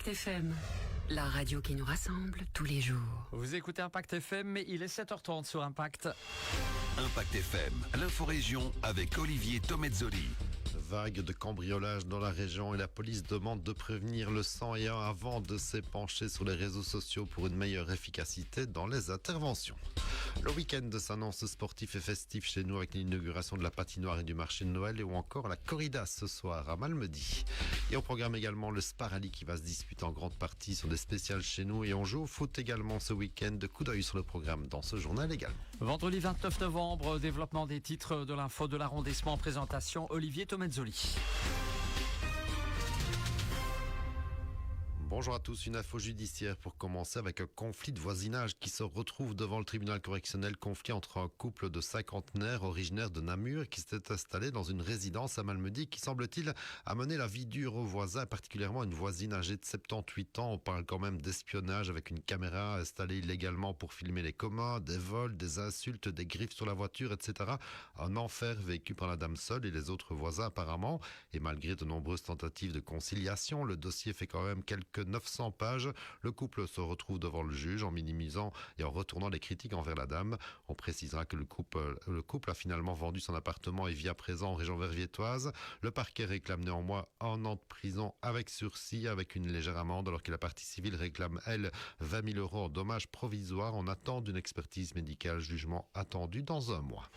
Impact FM, la radio qui nous rassemble tous les jours. Vous écoutez Impact FM, mais il est 7h30 sur Impact. Impact FM, l'info-région avec Olivier Tomezzoli. Vague de cambriolage dans la région et la police demande de prévenir le 101 avant de s'épancher sur les réseaux sociaux pour une meilleure efficacité dans les interventions. Le week-end s'annonce sportif et festif chez nous avec l'inauguration de la patinoire et du marché de Noël et ou encore la corrida ce soir à Malmedy. Et on programme également le Sparali qui va se disputer en grande partie sur des spéciales chez nous et on joue au foot également ce week-end. Coup d'œil sur le programme dans ce journal également. Vendredi 29 novembre, développement des titres de l'info de l'arrondissement, présentation Olivier Tomezzoli. Bonjour à tous, une info judiciaire pour commencer avec un conflit de voisinage qui se retrouve devant le tribunal correctionnel, conflit entre un couple de cinquantenaires originaires de Namur qui s'était installé dans une résidence à Malmedy qui semble-t-il a mené la vie dure aux voisins, particulièrement une voisine âgée de 78 ans. On parle quand même d'espionnage avec une caméra installée illégalement pour filmer les communs, des vols, des insultes, des griffes sur la voiture, etc. Un enfer vécu par la dame seule et les autres voisins apparemment. Et malgré de nombreuses tentatives de conciliation, le dossier fait quand même quelques 900 pages. Le couple se retrouve devant le juge en minimisant et en retournant les critiques envers la dame. On précisera que le couple a finalement vendu son appartement et vit à présent en région verviétoise. Le parquet réclame néanmoins 1 an de prison avec sursis, avec une légère amende, alors que la partie civile réclame, elle, 20 000 € en dommages provisoires. On attend d'une expertise médicale, jugement attendu dans 1 mois.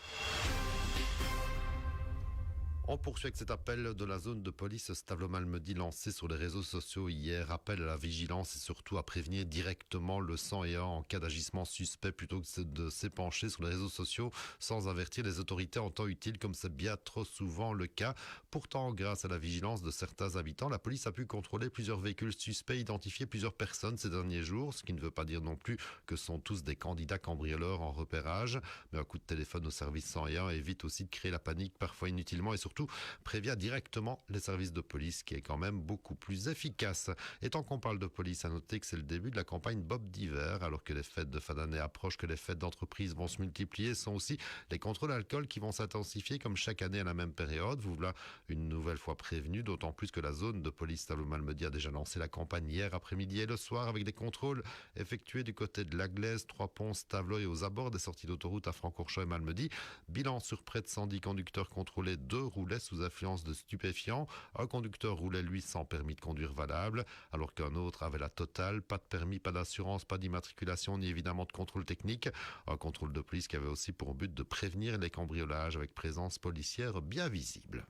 On poursuit avec cet appel de la zone de police Stavelot-Malmedy lancé sur les réseaux sociaux hier. Appel à la vigilance et surtout à prévenir directement le 101 en cas d'agissement suspect plutôt que de s'épancher sur les réseaux sociaux sans avertir les autorités en temps utile comme c'est bien trop souvent le cas. Pourtant, grâce à la vigilance de certains habitants, la police a pu contrôler plusieurs véhicules suspects, identifier plusieurs personnes ces derniers jours, ce qui ne veut pas dire non plus que ce sont tous des candidats cambrioleurs en repérage. Mais un coup de téléphone au service 101 évite aussi de créer la panique parfois inutilement et surtout prévient directement les services de police qui est quand même beaucoup plus efficace. Et tant qu'on parle de police, à noter que c'est le début de la campagne Bob d'hiver, alors que les fêtes de fin d'année approchent, que les fêtes d'entreprise vont se multiplier, sont aussi les contrôles d'alcool qui vont s'intensifier comme chaque année à la même période. Vous voilà une nouvelle fois prévenu, d'autant plus que la zone de police Stavelot-Malmedy a déjà lancé la campagne hier après-midi et le soir avec des contrôles effectués du côté de l'Aglaise, Trois-Ponts, Stavelot et aux abords des sorties d'autoroute à Francorchamps et Malmedy. Bilan sur près de 110 conducteurs contrôlés, 2 roulaient sous influence de stupéfiants. Un conducteur roulait lui sans permis de conduire valable, alors qu'un autre avait la totale, pas de permis, pas d'assurance, pas d'immatriculation, ni évidemment de contrôle technique. Un contrôle de police qui avait aussi pour but de prévenir les cambriolages avec présence policière bien visible.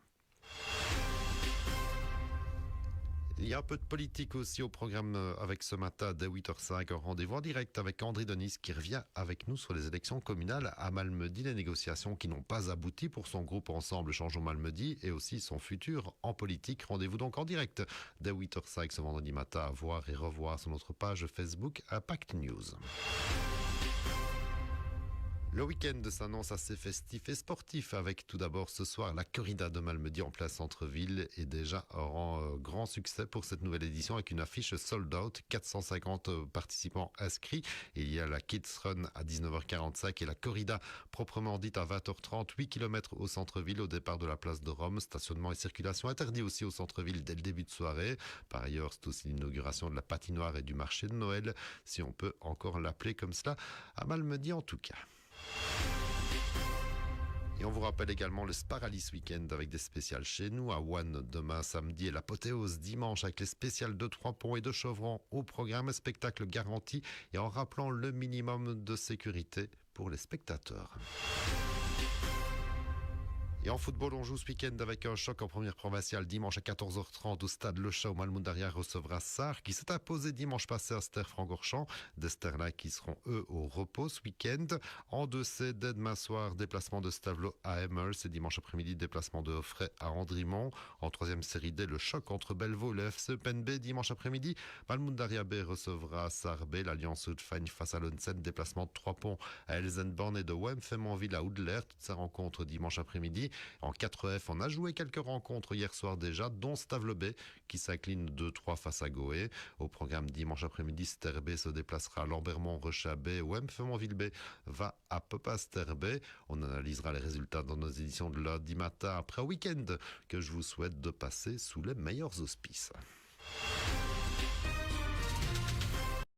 Il y a un peu de politique aussi au programme avec ce matin dès 8h05, un rendez-vous en direct avec André Denis qui revient avec nous sur les élections communales à Malmedy, les négociations qui n'ont pas abouti pour son groupe Ensemble Changeons Malmedy et aussi son futur en politique. Rendez-vous donc en direct dès 8h05 ce vendredi matin à voir et revoir sur notre page Facebook Impact News. Le week-end s'annonce assez festif et sportif avec tout d'abord ce soir la corrida de Malmedy en plein centre-ville et déjà un grand succès pour cette nouvelle édition avec une affiche sold out, 450 participants inscrits. Et il y a la Kids Run à 19h45 et la corrida proprement dite à 20h30, 8 km au centre-ville au départ de la place de Rome. Stationnement et circulation interdits aussi au centre-ville dès le début de soirée. Par ailleurs, c'est aussi l'inauguration de la patinoire et du marché de Noël, si on peut encore l'appeler comme cela, à Malmedy en tout cas. Et on vous rappelle également le Sparali ce week-end avec des spéciales chez nous à One demain samedi et l'apothéose dimanche avec les spéciales de Trois-Ponts et de Chevrons au programme, spectacle garanti et en rappelant le minimum de sécurité pour les spectateurs. Et en football, on joue ce week-end avec un choc en première provinciale dimanche à 14h30 au stade Le Chat où Malmundaria recevra Sarre qui s'est imposé dimanche passé à Ster-Francorchamps. Des Sters-là qui seront eux au repos ce week-end. En 2C, dès demain soir, déplacement de Stavelot à Hemel. C'est dimanche après-midi, déplacement de Offray à Andrimont. En 3e série D, le choc entre Bellevaux et le FC PNB dimanche après-midi. Malmundaria B recevra Sarre B. L'Alliance Haute-Fagne face à Lonsen. Déplacement de Trois-Ponts à Elsenborn et de Wem-Fémonville à Oudler. Toutes ces rencontres dimanche après-midi. En 4F, on a joué quelques rencontres hier soir déjà, dont Stavelot B qui s'incline 2-3 face à Goé. Au programme dimanche après-midi, Ster B se déplacera à Lambermont-Rechat B. Wem-Fémonville B va à Pepas-Ster B. On analysera les résultats dans nos éditions de lundi matin après un week-end que je vous souhaite de passer sous les meilleurs auspices.